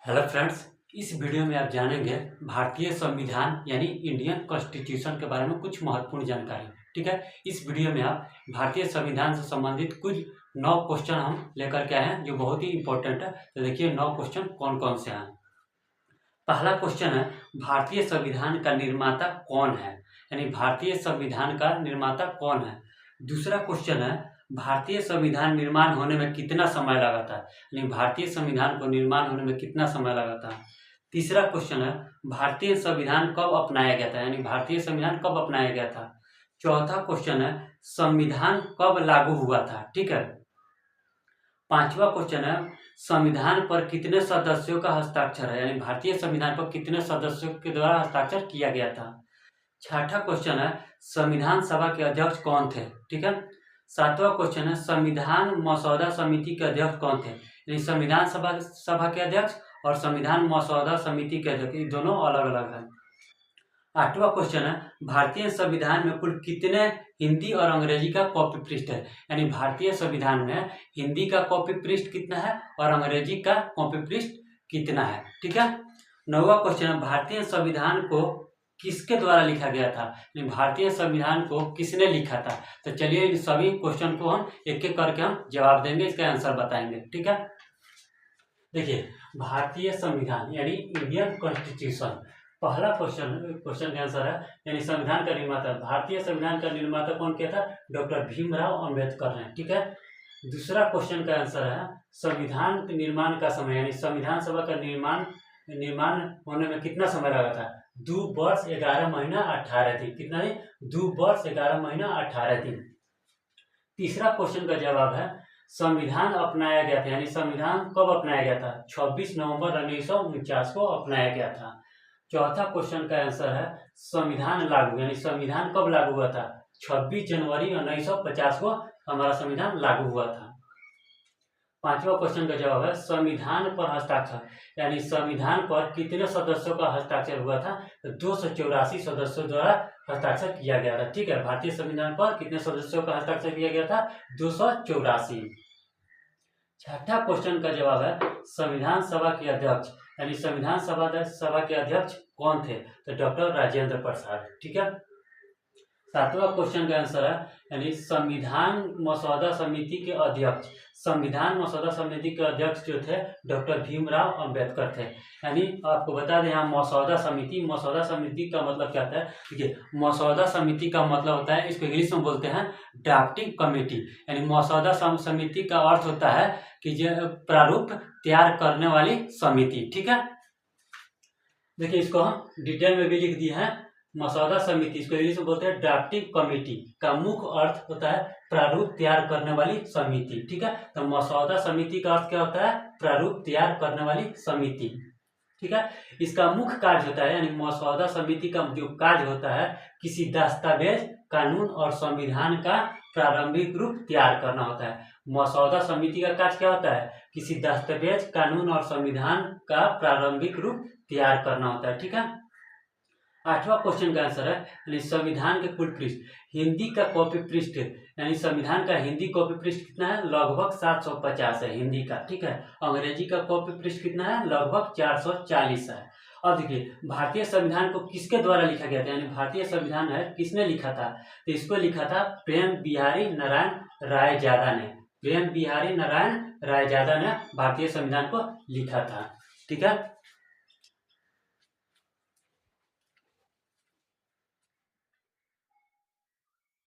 Hello friends, इस video में आप जानेंगे भारतीय संविधान यानी इंडियन कॉन्स्टिट्यूशन के बारे में कुछ महत्वपूर्ण जानकारी। ठीक है, इस वीडियो में आप भारतीय संविधान से संबंधित कुछ 9 क्वेश्चन हम लेकर के आए हैं जो बहुत ही इंपॉर्टेंट है। तो देखिए 9 क्वेश्चन कौन कौन से हैं। पहला क्वेश्चन है, भारतीय संविधान का निर्माता कौन है, यानी भारतीय संविधान का निर्माता कौन है। दूसरा क्वेश्चन है, भारतीय संविधान निर्माण होने में कितना समय लगा था, यानी भारतीय संविधान को निर्माण होने में कितना समय लगा था। तीसरा क्वेश्चन है, भारतीय संविधान कब अपनाया गया था, यानी भारतीय संविधान कब अपनाया गया था। चौथा क्वेश्चन है, संविधान कब लागू हुआ था। ठीक है। पांचवा क्वेश्चन है, संविधान पर कितने सदस्यों का हस्ताक्षर है, यानी भारतीय संविधान पर कितने सदस्यों के द्वारा हस्ताक्षर किया गया था। छठा क्वेश्चन है, संविधान सभा के अध्यक्ष कौन थे। ठीक है। सातवां क्वेश्चन है, संविधान मसौदा समिति के अध्यक्ष कौन थे, यानी संविधान सभा के अध्यक्ष और संविधान मसौदा समिति के अध्यक्ष, ये दोनों अलग अलग हैं। आठवां क्वेश्चन है, भारतीय संविधान में कुल कितने हिंदी और अंग्रेजी का कॉपी पृष्ठ है, यानी भारतीय संविधान में हिंदी का कॉपी पृष्ठ कितना है और अंग्रेजी का कॉपी पृष्ठ कितना है। ठीक है। नौवां क्वेश्चन है, भारतीय संविधान को किसके द्वारा लिखा गया था, यानी भारतीय संविधान को किसने लिखा था। तो चलिए इन सभी क्वेश्चन को हम एक एक करके हम जवाब देंगे, इसका आंसर बताएंगे। ठीक है। देखिए भारतीय संविधान यानी इंडियन कॉन्स्टिट्यूशन, पहला क्वेश्चन का आंसर है, यानी संविधान का निर्माता, भारतीय संविधान का निर्माता कौन किया था, डॉक्टर भीमराव अंबेडकर ने। ठीक है। दूसरा क्वेश्चन का आंसर है, संविधान निर्माण का समय, यानी संविधान सभा का निर्माण होने में कितना समय लगा था। 2 वर्ष 11 महीना 18 दिन। कितना दिन, 2 वर्ष 11 महीना 18 दिन। तीसरा क्वेश्चन का जवाब है, संविधान अपनाया गया था, यानी संविधान कब अपनाया गया था, 26 नवंबर 1949 को अपनाया गया था। चौथा क्वेश्चन का आंसर है, संविधान लागू, यानी संविधान कब लागू हुआ था, 26 जनवरी 1950 को हमारा संविधान लागू हुआ था। पांचवा क्वेश्चन का जवाब है, संविधान पर हस्ताक्षर, यानी संविधान पर कितने सदस्यों का हस्ताक्षर हुआ था, तो 284 सदस्यों द्वारा हस्ताक्षर किया गया था। ठीक है, भारतीय संविधान पर कितने सदस्यों का हस्ताक्षर किया गया था, 284। छठा क्वेश्चन का जवाब है, संविधान सभा के अध्यक्ष, यानी संविधान सभा के अध्यक्ष कौन थे, तो डॉक्टर राजेंद्र प्रसाद। ठीक है। सातवां क्वेश्चन का आंसर है, यानी संविधान मसौदा समिति के अध्यक्ष, संविधान मसौदा समिति के अध्यक्ष जो थे डॉक्टर भीमराव अंबेडकर थे। यानी आपको बता दें यहाँ मसौदा समिति का मतलब क्या होता है। देखिए मसौदा समिति का मतलब होता है, इसको इंग्लिश में बोलते हैं ड्राफ्टिंग कमेटी, यानी मसौदा समिति का अर्थ होता है कि जो प्रारूप तैयार करने वाली समिति। ठीक है। देखिए इसको हम डिटेल में भी लिख दिए हैं, मसौदा समिति, इसको इंग्लिश में बोलते हैं ड्राफ्टिंग कमेटी, का मुख्य अर्थ होता है प्रारूप तैयार करने वाली समिति। ठीक है। तो मसौदा समिति का अर्थ क्या होता है, प्रारूप तैयार करने वाली समिति। ठीक है। इसका मुख्य कार्य होता है, यानी मसौदा समिति का जो कार्य होता है, किसी दस्तावेज, कानून और संविधान का प्रारंभिक रूप तैयार करना होता है। मसौदा समिति का कार्य क्या होता है, किसी दस्तावेज, कानून और संविधान का प्रारंभिक रूप तैयार करना होता है। ठीक है। आठवां क्वेश्चन का आंसर है, यानी संविधान के कुल पृष्ठ, हिंदी का कॉपी पृष्ठ, यानी संविधान का हिंदी कॉपी पृष्ठ कितना है, लगभग 750 है हिंदी का। ठीक है। अंग्रेजी का कॉपी पृष्ठ कितना है, लगभग 440 है। अब देखिए भारतीय संविधान को किसके द्वारा लिखा गया था, यानी भारतीय संविधान है किसने लिखा था, तो इसको लिखा था प्रेम बिहारी नारायण रायजादा ने। प्रेम बिहारी नारायण रायजादा ने भारतीय संविधान को लिखा था। ठीक है।